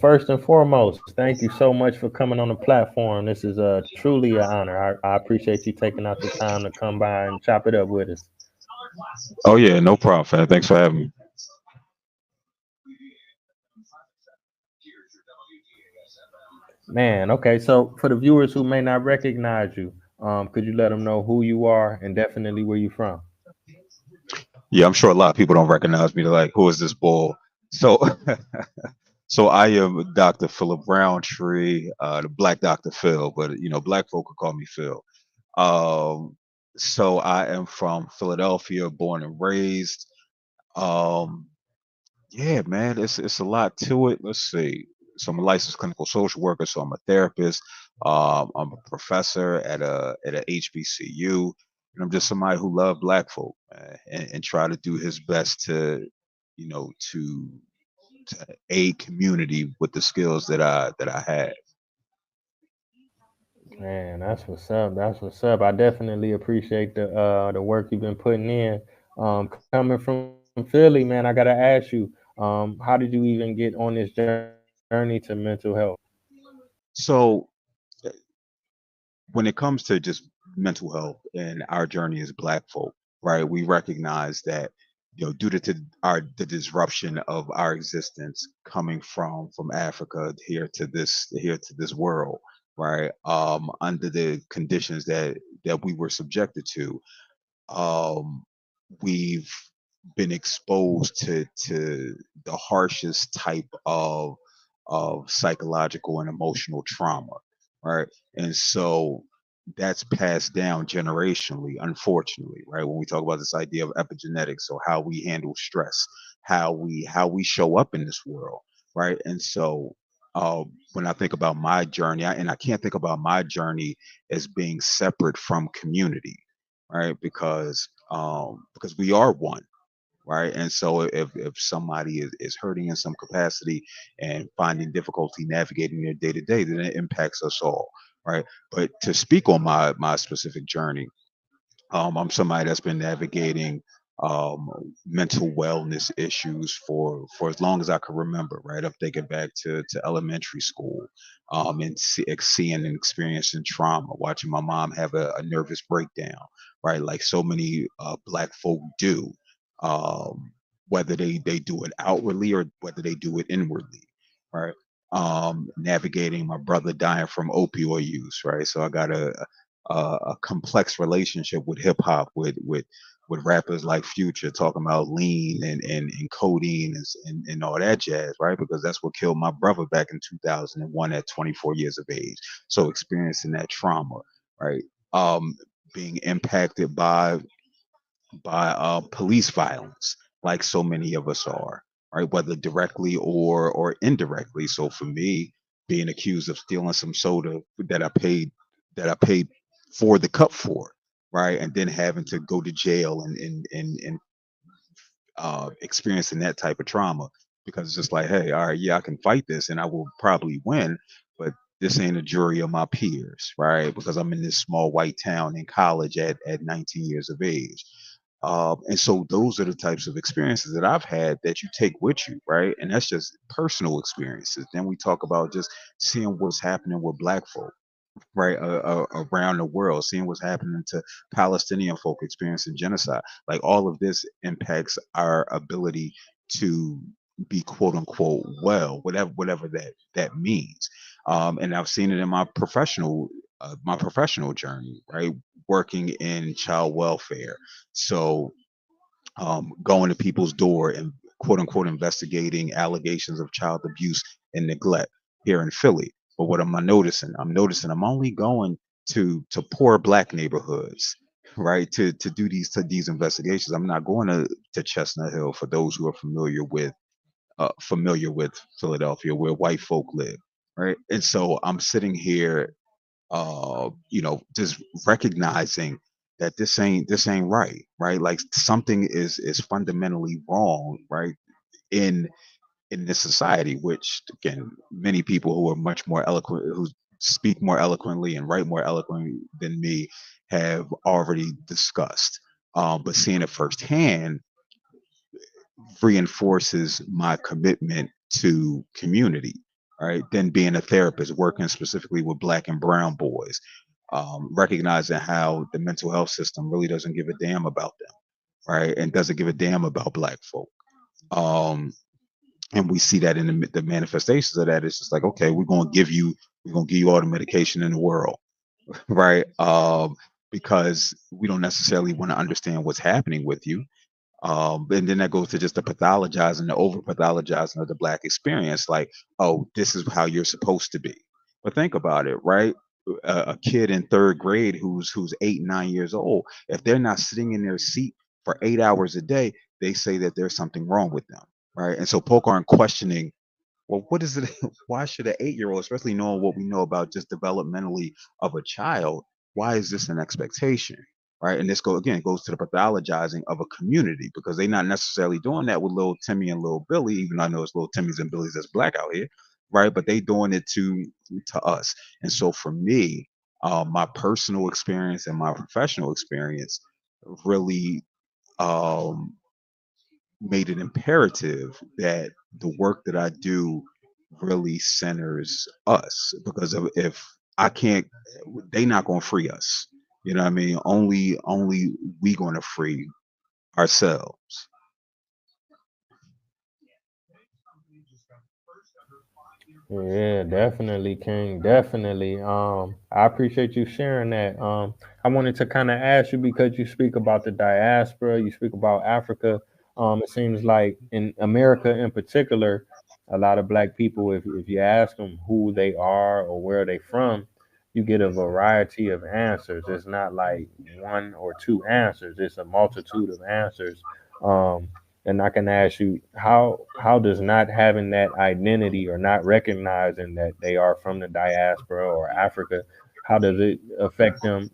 first and foremost, thank you so much for coming on the platform. This is truly an honor. I appreciate you taking out the time to come by and chop it up with us. Oh yeah, no problem, fam. Thanks for having me. Man, okay. So for the viewers who may not recognize you, could you let them know who you are and definitely where you from? Yeah, I'm sure a lot of people don't recognize me. They're like, "Who is this bull?" So, so I am Dr. Phillip Roundtree, the Black Dr. Phil, but Black folk could call me Phil. Um, so I am from Philadelphia, born and raised. Um, yeah, man, it's a lot to it. Let's see. So I'm a licensed clinical social worker. So I'm a therapist. I'm a professor at a HBCU, and I'm just somebody who love Black folk, and try to do his best to, you know, to to aid community with the skills that I have. Man, that's what's up. That's what's up. I definitely appreciate the work you've been putting in. Coming from Philly, man, I gotta ask you, how did you even get on this journey to mental health? So when it comes to just mental health and our journey as Black folk, right, we recognize that due to our the disruption of our existence coming from Africa here to this world, right, under the conditions that we were subjected to, um, we've been exposed to the harshest type of psychological and emotional trauma, right? And so that's passed down generationally, unfortunately, right? When we talk about this idea of epigenetics, so how we handle stress, how we show up in this world, right? And so when I think about my journey, and I can't think about my journey as being separate from community, right? Because we are one, right? And so if somebody is hurting in some capacity and finding difficulty navigating their day to day, then it impacts us all, right? But to speak on my specific journey, I'm somebody that's been navigating um, mental wellness issues for as long as I can remember. Right, I'm thinking back to elementary school, and seeing and experiencing trauma, watching my mom have a nervous breakdown. Right, like so many Black folk do, um, whether they do it outwardly or whether they do it inwardly. Right. Navigating my brother dying from opioid use, right? So I got a complex relationship with hip hop, with rappers like Future talking about lean and codeine and all that jazz, right? Because that's what killed my brother back in 2001 at 24 years of age. So experiencing that trauma, right? Um, Being impacted by police violence, like so many of us are, right? Whether directly or indirectly. So for me, being accused of stealing some soda that I paid for the cup for, right, and then having to go to jail and experiencing that type of trauma because it's just like, hey, all right, yeah, I can fight this and I will probably win, but this ain't a jury of my peers, right? Because I'm in this small white town in college at 19 years of age. And so those are the types of experiences that I've had that you take with you, right? And that's just personal experiences. Then we talk about just seeing what's happening with Black folk, right, around the world, seeing what's happening to Palestinian folk experiencing genocide. Like all of this impacts our ability to be quote unquote well, whatever that means. And I've seen it in my professional journey, right, working in child welfare. So going to people's door and quote unquote investigating allegations of child abuse and neglect here in Philly. But what am I noticing? I'm noticing I'm only going to poor Black neighborhoods, right? To do these investigations. I'm not going to Chestnut Hill for those who are familiar with Philadelphia, where white folk live, right? And so I'm sitting here just recognizing that this ain't right, right? Like something is fundamentally wrong, right? In in this society, which again, many people who are much more eloquent, who speak more eloquently and write more eloquently than me, have already discussed. But seeing it firsthand reinforces my commitment to community, right? Then being a therapist, working specifically with black and brown boys, recognizing how the mental health system really doesn't give a damn about them, right? And doesn't give a damn about black folk. Um, and we see that in the manifestations of that. It's just like, okay, we're gonna give you all the medication in the world, right? Because we don't necessarily want to understand what's happening with you. And then that goes to just the pathologizing, the over pathologizing of the black experience. Like, oh, this is how you're supposed to be. But think about it, right? A kid in third grade who's 8, 9 years old, if they're not sitting in their seat for 8 hours a day, they say that there's something wrong with them, right? And so folk aren't questioning, well, what is it? Why should an 8-year old, especially knowing what we know about just developmentally of a child, why is this an expectation? Right. And this goes to the pathologizing of a community because they're not necessarily doing that with little Timmy and little Billy, even though I know it's little Timmys and Billies that's black out here. Right. But they doing it to us. And so for me, my personal experience and my professional experience really um made it imperative that the work that I do really centers us because of if I can't, they not going to free us. You know what I mean? Only we going to free ourselves. Yeah, definitely, King. Definitely. I appreciate you sharing that. I wanted to kind of ask you because you speak about the diaspora, you speak about Africa. It seems like in America in particular, a lot of black people, if you ask them who they are or where they from, you get a variety of answers. It's not like one or two answers. It's a multitude of answers. Um, and I can ask you how does not having that identity or not recognizing that they are from the diaspora or Africa, how does it affect them,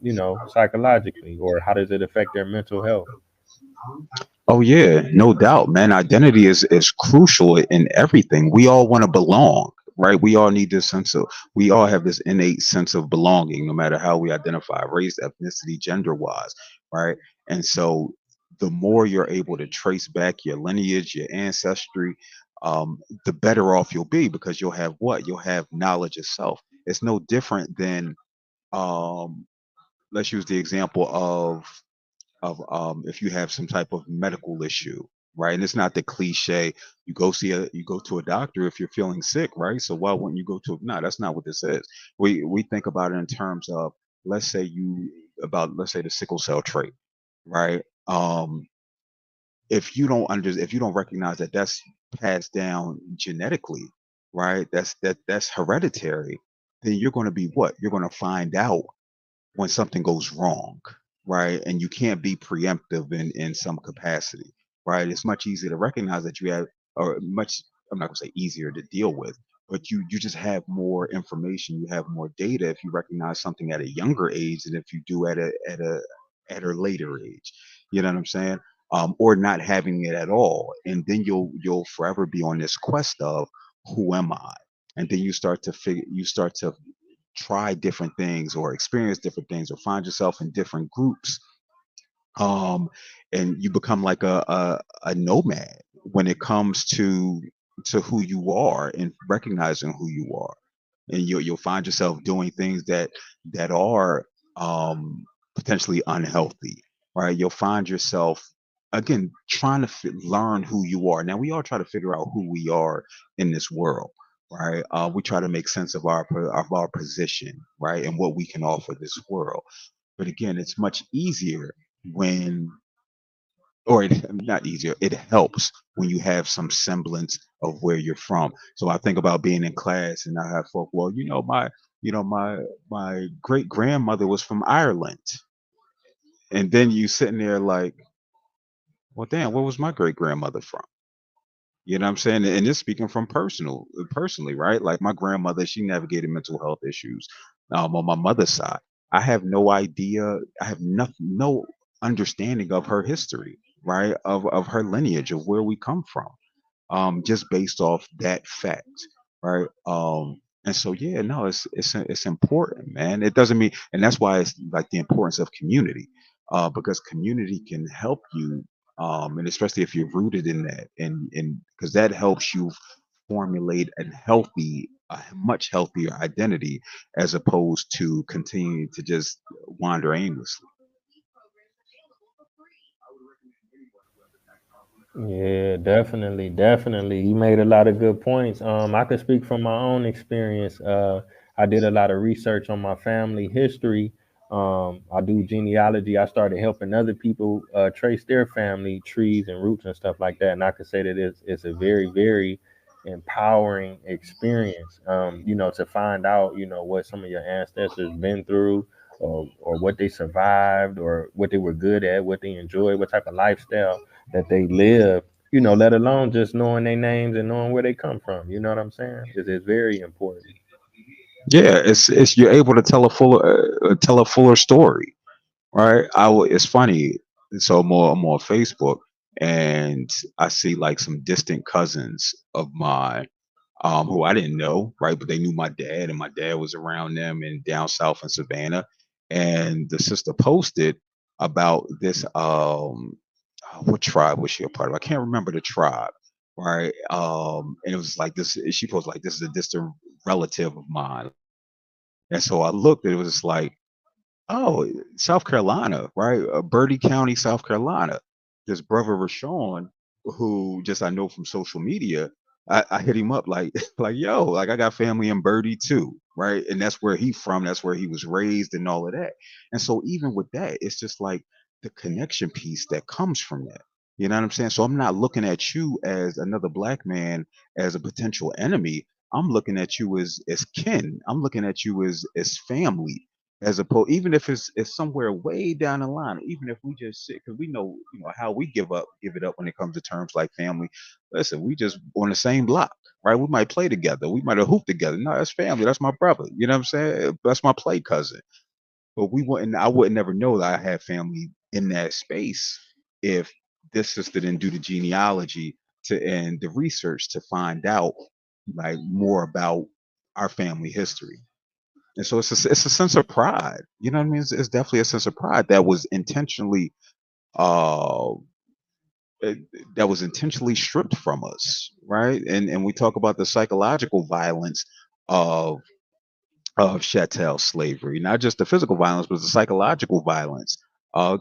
psychologically, or how does it affect their mental health? Oh yeah, no doubt, man. Identity is crucial in everything. We all want to belong, right? We all need this sense of we all have this innate sense of belonging, no matter how we identify, race, ethnicity, gender wise, right? And so the more you're able to trace back your lineage, your ancestry, the better off you'll be because you'll have what? You'll have knowledge of self. It's no different than um, let's use the example of if you have some type of medical issue, right? And it's not the cliche you go to a doctor if you're feeling sick, right? So why wouldn't you go to no, that's not what this is. We think about it in terms of let's say let's say the sickle cell trait, right? If you don't recognize that that's passed down genetically, right? That's hereditary, then you're going to be what? You're going to find out when something goes wrong, right? And you can't be preemptive in some capacity, right? It's much easier to recognize that you have, or much, I'm not gonna say easier to deal with, but you just have more information, you have more data if you recognize something at a younger age than if you do at a later age. You know what I'm saying? Or not having it at all, and then you'll forever be on this quest of who am I? And then you start to try different things or experience different things or find yourself in different groups, um and you become like a nomad when it comes to who you are and recognizing who you are, and you'll find yourself doing things that are um potentially unhealthy, right? You'll find yourself again trying to learn who you are. Now we all try to figure out who we are in this world, right? We try to make sense of our position, right, and what we can offer this world. But again, it's much easier when, or not easier, it helps when you have some semblance of where you're from. So I think about being in class and I have folk, well, my great grandmother was from Ireland. And then you sitting there like, well, damn, where was my great grandmother from? You know what I'm saying? And this speaking from personally, right? Like my grandmother, she navigated mental health issues on my mother's side. I have no idea. I have no understanding of her history, right? Of her lineage, of where we come from, just based off that fact, right? And so yeah, no, it's important, man. It doesn't mean, and that's why it's like the importance of community, because community can help you, and especially if you're rooted in that, and because that helps you formulate a healthy a much healthier identity as opposed to continuing to just wander aimlessly. Yeah, definitely, definitely. You made a lot of good points. I could speak from my own experience. I did a lot of research on my family history. I do genealogy. I started helping other people trace their family trees and roots and stuff like that. And I could say that it's a very, very empowering experience. To find out, what some of your ancestors been through, or what they survived, or what they were good at, what they enjoyed, what type of lifestyle that they live, let alone just knowing their names and knowing where they come from. You know what I'm saying? It's very important. Yeah, it's you're able to tell a fuller story, right? It's funny. So I'm on Facebook, and I see like some distant cousins of mine, who I didn't know, right? But they knew my dad, and my dad was around them and down south in Savannah. And the sister posted about this. What tribe was she a part of? I can't remember the tribe, right? And it was like this. She posted like, "This is a distant relative of mine," and so I looked, and it was like, oh, South Carolina, right? Bertie County, South Carolina. This brother Rashawn, who just I know from social media, I hit him up like, like, yo, like I got family in Bertie too, right? And that's where he from. That's where he was raised and all of that. And so even with that, it's just like the connection piece that comes from that. You know what I'm saying? So I'm not looking at you as another black man as a potential enemy. I'm looking at you as kin. I'm looking at you as family, as opposed, even if it's somewhere way down the line, even if we just sit, because we know, how we give it up when it comes to terms like family. Listen, we just on the same block, right? We might play together, we might have hooped together. No, that's family, that's my brother, you know what I'm saying? That's my play cousin. But I wouldn't never know that I had family in that space if this sister didn't do the genealogy to and the research to find out like more about our family history. And so it's a sense of pride. You know what I mean? It's definitely a sense of pride that was uh eh, stripped from us, right? And we talk about the psychological violence of chattel slavery, not just the physical violence, but the psychological violence.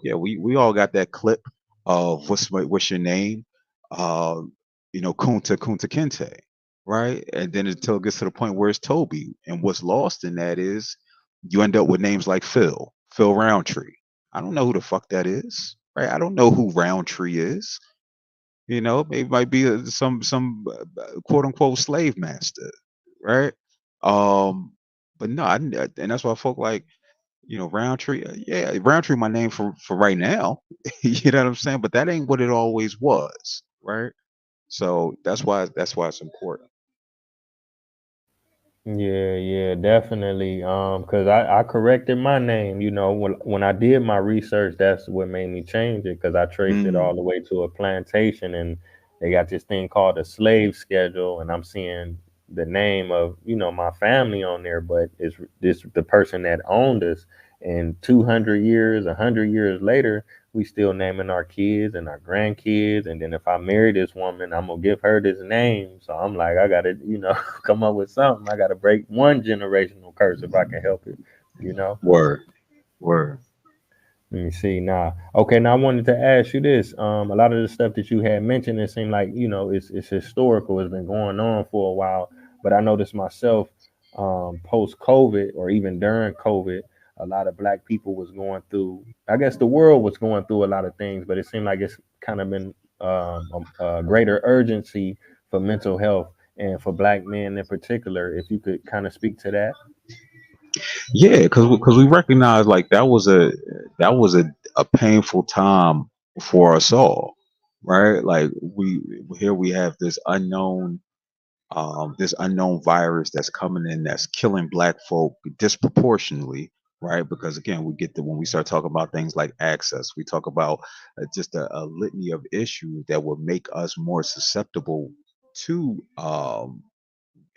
Yeah, we all got that clip of what's your name, uh, Kunta Kunta Kinte, right? And then until it gets to the point where it's Toby, and what's lost in that is you end up with names like Phil Roundtree. I don't know who the fuck that is, right? I don't know who Roundtree is. It might be some quote unquote slave master, right? Um, but no, and that's why folk like Roundtree. Yeah, Roundtree, my name for right now. You know what I'm saying? But that ain't what it always was, right? So that's why it's important. Yeah, yeah, definitely. Cause I corrected my name, when I did my research, that's what made me change it, cause I traced it all Mm, the way to a plantation, and they got this thing called a slave schedule, and I'm seeing the name of, my family on there, but it's this the person that owned us. And 200 years, 100 years later, we still naming our kids and our grandkids. And then if I marry this woman, I'm gonna give her this name. So I'm like, I gotta, come up with something. I got to break one generational curse if I can help it. You know. word, word. Let me see now. Okay, now I wanted to ask you this. A lot of the stuff that you had mentioned, it seemed like it's historical. It's been going on for a while, but I noticed myself, post COVID or even during COVID, a lot of Black people was going through. I guess the world was going through a lot of things, but it seemed like it's kind of been a greater urgency for mental health and for Black men in particular. If you could kind of speak to that. Yeah, because we recognize like that was a painful time for us all, right? Like we have this unknown virus that's coming in that's killing black folk disproportionately, right? Because again, we get to when we start talking about things like access, we talk about just a litany of issues that would make us more susceptible to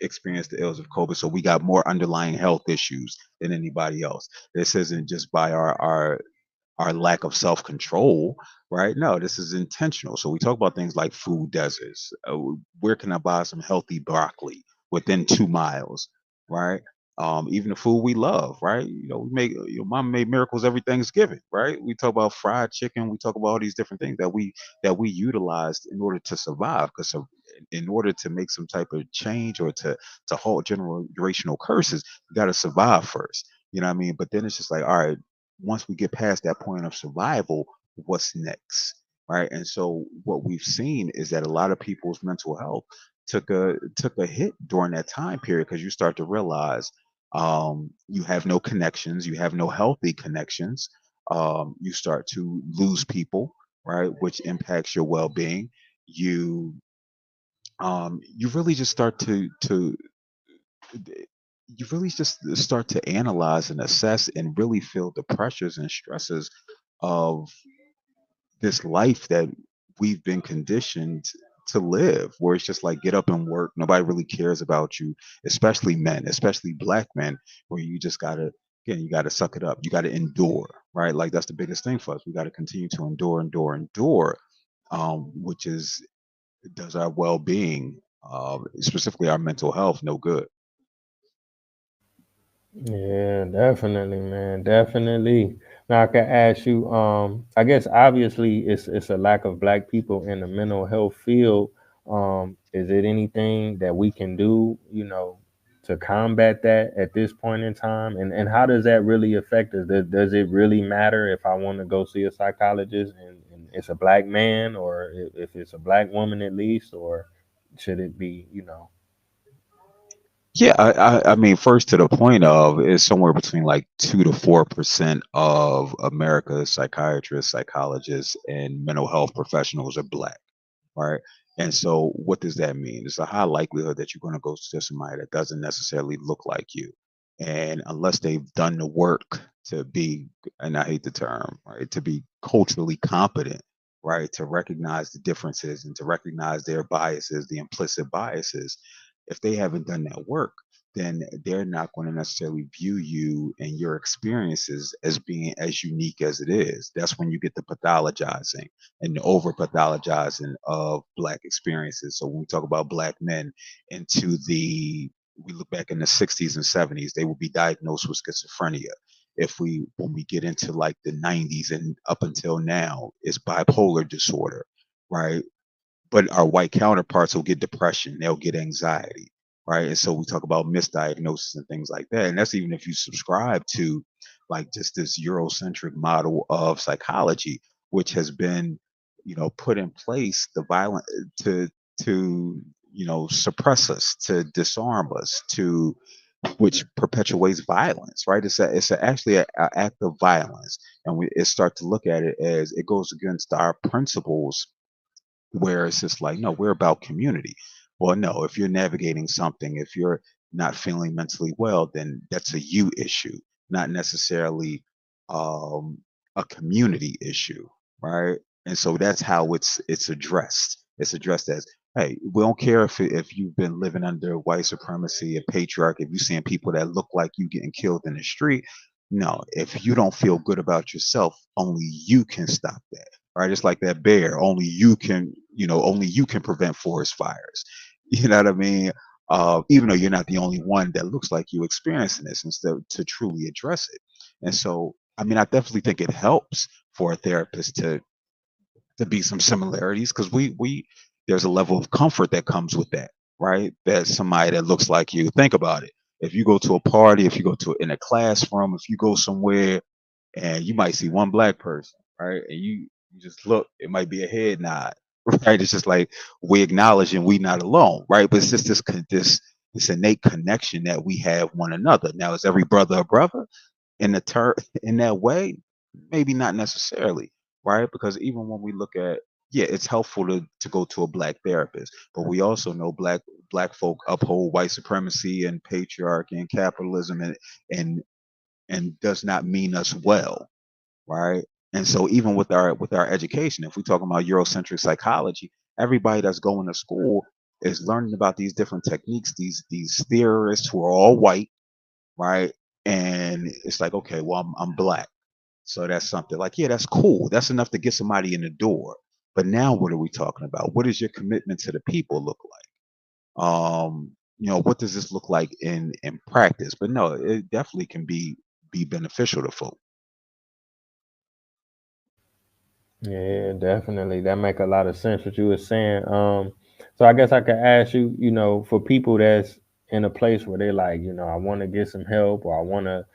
experience the ills of COVID. So we got more underlying health issues than anybody else. This isn't just by our lack of self control, right? No, this is intentional. So we talk about things like food deserts. Where can I buy some healthy broccoli? within 2 miles, right? Even the food we love, right? We make your mom made miracles every Thanksgiving, right? We talk about fried chicken, we talk about all these different things that we utilized in order to survive. Because in order to make some type of change or to halt generational curses, you got to survive first. You know what I mean? But then it's just like, all right, once we get past that point of survival, what's next? Right. And so what we've seen is that a lot of people's mental health took a hit during that time period, because you start to realize you have no connections, you have no healthy connections, you start to lose people, right, which impacts your well-being. You really just start to you really just start to analyze and assess and really feel the pressures and stresses of this life that we've been conditioned to live, where it's just like get up and work, nobody really cares about you, especially men, especially black men, where you just gotta, again, you gotta suck it up, you gotta endure, right? Like that's the biggest thing for us. We gotta continue to endure, which is does our well-being, specifically our mental health, no good. Yeah, definitely, man. Definitely. Now I can ask you, I guess obviously it's a lack of black people in the mental health field. Is it anything that we can do, to combat that at this point in time? And how does that really affect us? Does it really matter if I want to go see a psychologist and it's a black man, or if it's a black woman at least, or should it be, Yeah, I mean, first to the point of is somewhere between like 2 to 4% of America's psychiatrists, psychologists, and mental health professionals are black, right? And so, what does that mean? It's a high likelihood that you're going to go to somebody that doesn't necessarily look like you, and unless they've done the work to be, and I hate the term, right, to be culturally competent, right, to recognize the differences and to recognize their biases, the implicit biases. If they haven't done that work, then they're not going to necessarily view you and your experiences as being as unique as it is. That's when you get the pathologizing and the over pathologizing of black experiences. So when we talk about black men into we look back in the 60s and 70s, they will be diagnosed with schizophrenia. If we when we get into like the 90s and up until now, it's bipolar disorder, right? But our white counterparts will get depression, they'll get anxiety, right? And so we talk about misdiagnosis and things like that. And that's even if you subscribe to like just this Eurocentric model of psychology, which has been, put in place the violent to suppress us, to disarm us, to which perpetuates violence, right? Actually a act of violence, and we it start to look at it as it goes against our principles, where it's just like, no, we're about community. Well, no, if you're navigating something, if you're not feeling mentally well, then that's a you issue, not necessarily um, a community issue, right? And so that's how it's addressed. It's addressed as, hey, we don't care if you've been living under white supremacy and patriarchy, if you're seeing people that look like you getting killed in the street. No, if you don't feel good about yourself, only you can stop that, right? It's like that bear. Only you can prevent forest fires. You know what I mean? Even though you're not the only one that looks like you experiencing this, instead to truly address it. And so, I mean, I definitely think it helps for a therapist to be some similarities, because we there's a level of comfort that comes with that, right? That somebody that looks like you. Think about it. If you go to a party, if you go to in a classroom, if you go somewhere and you might see one black person, right? And you just look, it might be a head nod, right? It's just like we acknowledge and we not alone, right? But it's just this innate connection that we have one another. Now, is every brother a brother in that way? Maybe not necessarily, right? Because even when we look at, yeah, it's helpful to go to a black therapist, but we also know black folk uphold white supremacy and patriarchy and capitalism, and and does not mean us well, right? And so even with our education, if we're talking about Eurocentric psychology, everybody that's going to school is learning about these different techniques, these theorists who are all white, right? And it's like, okay, well, I'm black, so that's something like, yeah, that's cool. That's enough to get somebody in the door. But now, what are we talking about? What does your commitment to the people look like? what does this look like in practice? But no, it definitely can be beneficial to folk. Yeah, definitely. That make a lot of sense what you were saying. So I guess I could ask you, for people that's in a place where they like, I want to get some help or I want to,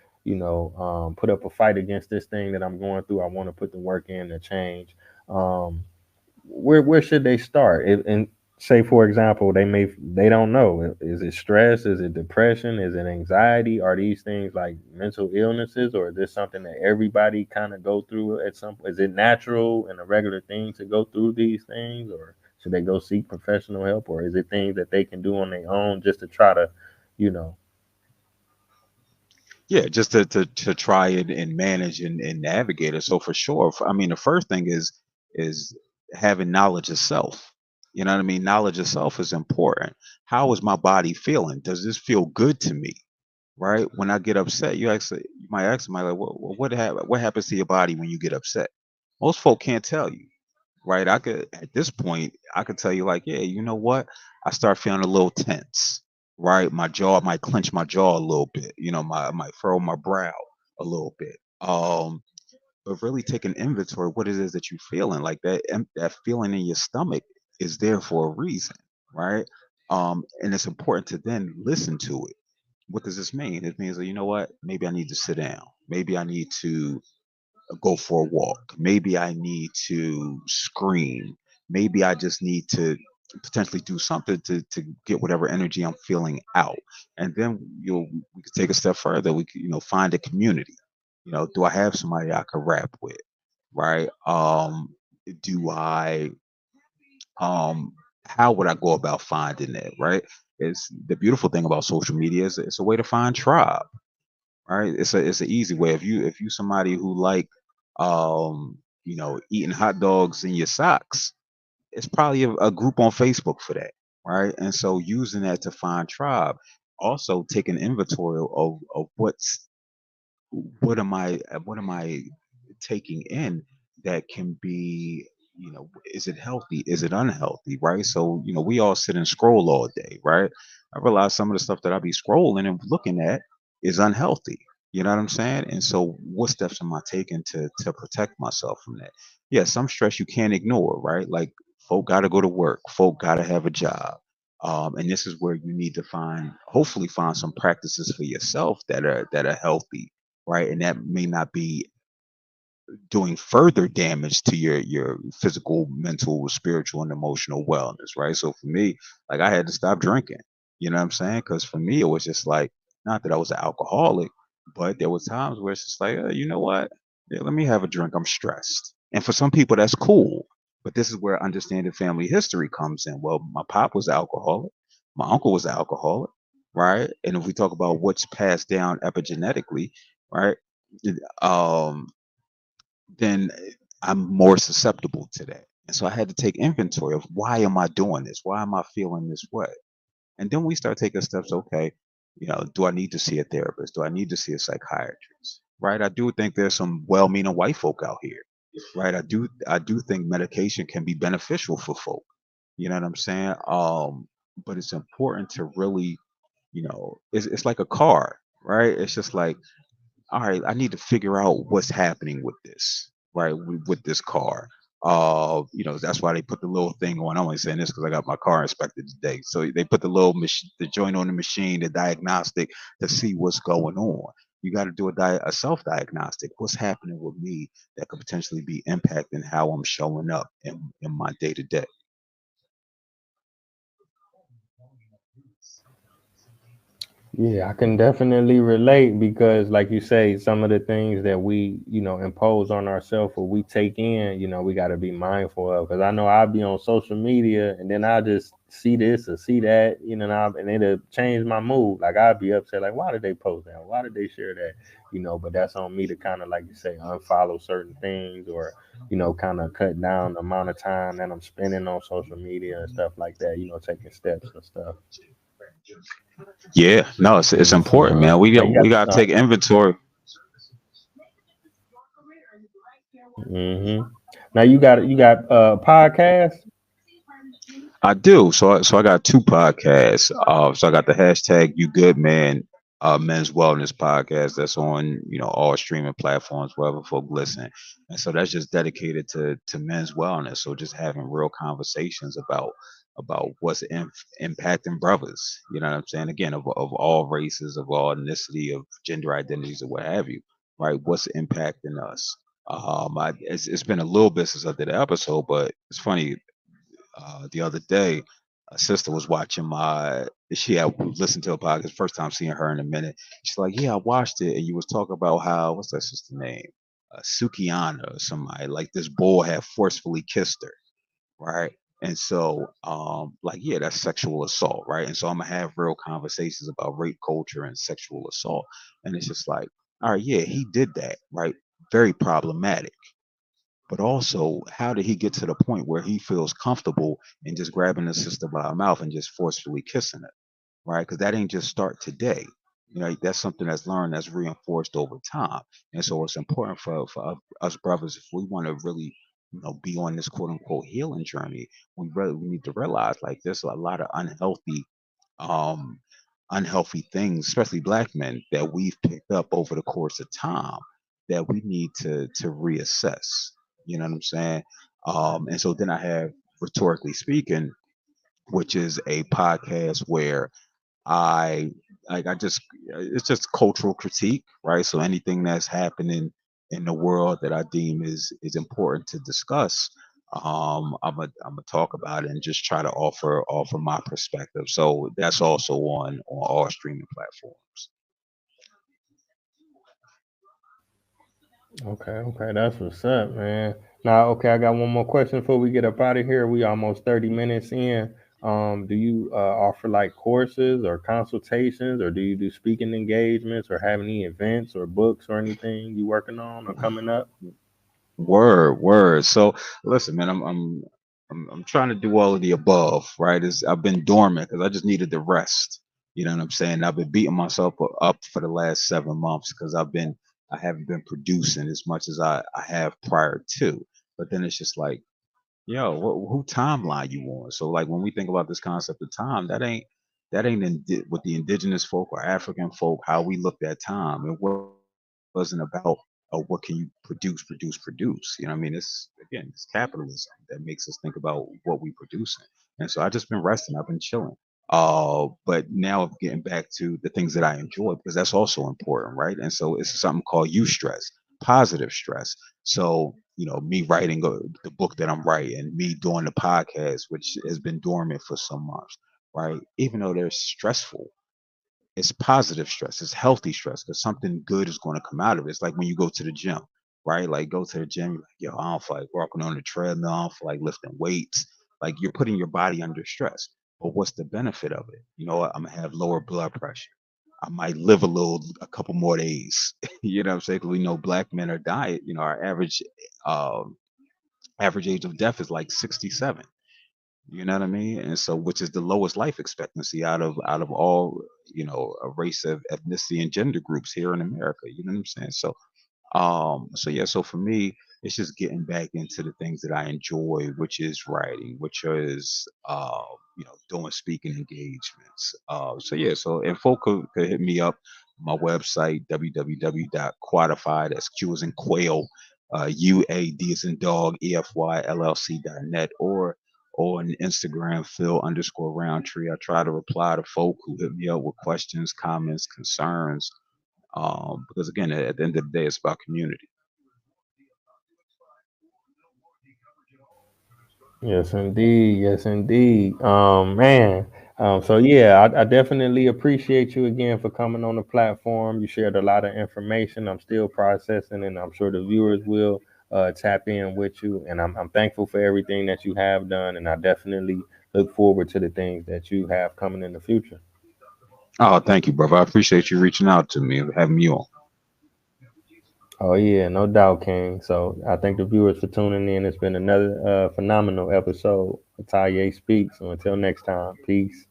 put up a fight against this thing that I'm going through. I want to put the work in to change. Um, where should they start? And say for example, they don't know. Is it stress? Is it depression? Is it anxiety? Are these things like mental illnesses, or is this something that everybody kind of go through at some? Is it natural and a regular thing to go through these things, or should they go seek professional help, or is it things that they can do on their own just to try to, you know? Yeah, just to try and manage and navigate it. So for sure, I mean, the first thing is having knowledge of self. You know what I mean? Knowledge of self is important. How is my body feeling? Does this feel good to me? Right? When I get upset, you might ask somebody like, what happens to your body when you get upset? Most folk can't tell you, right? I could at this point, I could tell you like, yeah, you know what? I start feeling a little tense, right? My jaw might clench my jaw a little bit, I might furrow my brow a little bit. But really take an inventory of what it is that you're feeling. Like that feeling in your stomach is there for a reason, right? And it's important to then listen to it. What does this mean? It means that you know what? Maybe I need to sit down. Maybe I need to go for a walk. Maybe I need to scream. Maybe I just need to potentially do something to get whatever energy I'm feeling out. And then we could take a step further. We could, find a community. Do I have somebody I could rap with? Right? Do I how would I go about finding that? Right? It's the beautiful thing about social media is it's a way to find tribe, right? It's an easy way. If you somebody who like eating hot dogs in your socks, it's probably a group on Facebook for that, right? And so using that to find tribe. Also take an inventory of what am I taking in that can be, is it healthy, is it unhealthy, right? So we all sit and scroll all day, right? I realize some of the stuff that I be scrolling and looking at is unhealthy. You know what I'm saying? And so what steps am I taking to protect myself from that? Yeah, some stress you can't ignore, right? Like folk gotta go to work, folk gotta have a job. And this is where you need to hopefully find some practices for yourself that are healthy, right? And that may not be doing further damage to your physical, mental, spiritual, and emotional wellness, right? So for me, like I had to stop drinking. You know what I'm saying? Because for me, it was just like not that I was an alcoholic, but there was times where it's just like, you know what? Yeah, let me have a drink. I'm stressed. And for some people, that's cool. But this is where understanding family history comes in. Well, my pop was an alcoholic. My uncle was an alcoholic, right? And if we talk about what's passed down epigenetically, right? Um, then I'm more susceptible to that. And so I had to take inventory of why am I doing this? Why am I feeling this way? And then we start taking steps. Okay, do I need to see a therapist? Do I need to see a psychiatrist? Right? I do think there's some well-meaning white folk out here. Right? I do think medication can be beneficial for folk. You know what I'm saying? But it's important to really, it's like a car, right? It's just like all right, I need to figure out what's happening with this, right? With this car. That's why they put the little thing on. I'm only saying this because I got my car inspected today. So they put the little the joint on the machine, the diagnostic to see what's going on. You got to do a self diagnostic. What's happening with me that could potentially be impacting how I'm showing up in my day to day. Yeah, I can definitely relate because, like you say, some of the things that we, impose on ourselves or we take in, we got to be mindful of. Because I know I'll be on social media and then I just see this or see that, and it'll change my mood. Like I'll be upset, like, why did they post that? Why did they share that? But that's on me to kind of, like you say, unfollow certain things or, kind of cut down the amount of time that I'm spending on social media and stuff like that, taking steps and stuff. Yeah, no, it's Yeah. important, man. Now you We got gotta take inventory. hmm Now you got podcast. I do. So I got two podcasts. So I got the hashtag You Good Man, Men's Wellness podcast that's on all streaming platforms wherever folk listen, and so that's just dedicated to men's wellness. So just having real conversations about what's impacting brothers. You know what I'm saying? Again, of all races, of all ethnicity, of gender identities, or what have you. Right? What's impacting us? It's been a little bit since I did an episode, but it's funny the other day, a sister was watching she had listened to a podcast, first time seeing her in a minute. She's like, "Yeah, I watched it, and you was talking about how what's that sister name, Sukiana or somebody like this boy had forcefully kissed her, right?" And so, like, yeah, that's sexual assault, right? And so I'm gonna have real conversations about rape culture and sexual assault, and it's just like, all right, yeah, he did that, right? Very problematic, but also how did he get to the point where he feels comfortable in just grabbing the sister by her mouth and just forcefully kissing it, right? Because that ain't just start today. That's something that's learned, that's reinforced over time. And so it's important for us brothers, if we want to really be on this quote unquote healing journey, we need to realize like there's a lot of um unhealthy things, especially black men, that we've picked up over the course of time that we need to reassess. You know what I'm saying? And so then I have Rhetorically Speaking, which is a podcast where I I just it's just cultural critique, right? So anything that's happening in the world that I deem is important to discuss, I'm gonna talk about it and just try to offer my perspective. So that's also on all streaming platforms. Okay, okay, that's what's up, man. Now, okay, I got one more question before we get up out of here. We almost 30 minutes in. Do you offer like courses or consultations, or do you do speaking engagements, or have any events or books or anything you working on or coming up? Word, word. So listen, man, I'm trying to do all of the above, right? I've been dormant because I just needed the rest. You know what I'm saying? I've been beating myself up for the last 7 months because I haven't been producing as much as I have prior to. But then it's just like, yo, who timeline you on? So like when we think about this concept of time, that ain't with the indigenous folk or African folk how we looked at time. It wasn't about what can you produce. You know what I mean? It's capitalism that makes us think about what we producing. And so I just been resting. I've been chilling. But now I'm getting back to the things that I enjoy because that's also important, right? And so it's something called stress, positive stress. So, me writing the book that I'm writing, me doing the podcast, which has been dormant for some months, right? Even though they're stressful, it's positive stress, it's healthy stress because something good is going to come out of it. It's like when you go to the gym, right? Like go to the gym, you're like, yo, I don't feel like walking on the treadmill, I don't feel like lifting weights. Like you're putting your body under stress. But what's the benefit of it? You know what? I'm gonna have lower blood pressure. I might live a couple more days. You know what I'm saying? 'Cause we know black men are dying. Our um, average age of death is like 67. You know what I mean? And so, which is the lowest life expectancy out of all a race of ethnicity and gender groups here in America. You know what I'm saying? So yeah, so for me, it's just getting back into the things that I enjoy, which is writing, which is doing speaking engagements. So yeah, so and folk could hit me up my website www.quadify, that's Q as in quail, UAD as in dog, EFYLLC.net, or on Instagram, Phil_Roundtree. I try to reply to folk who hit me up with questions, comments, concerns, because again, at the end of the day, it's about community. Yes, indeed. Yes, indeed. Man. So yeah, I definitely appreciate you again for coming on the platform. You shared a lot of information. I'm still processing, and I'm sure the viewers will tap in with you. And I'm thankful for everything that you have done, and I definitely look forward to the things that you have coming in the future. Oh, thank you, brother. I appreciate you reaching out to me and having me on. Oh yeah, no doubt, King. So I thank the viewers for tuning in. It's been another phenomenal episode of Taye Speaks. So until next time, peace.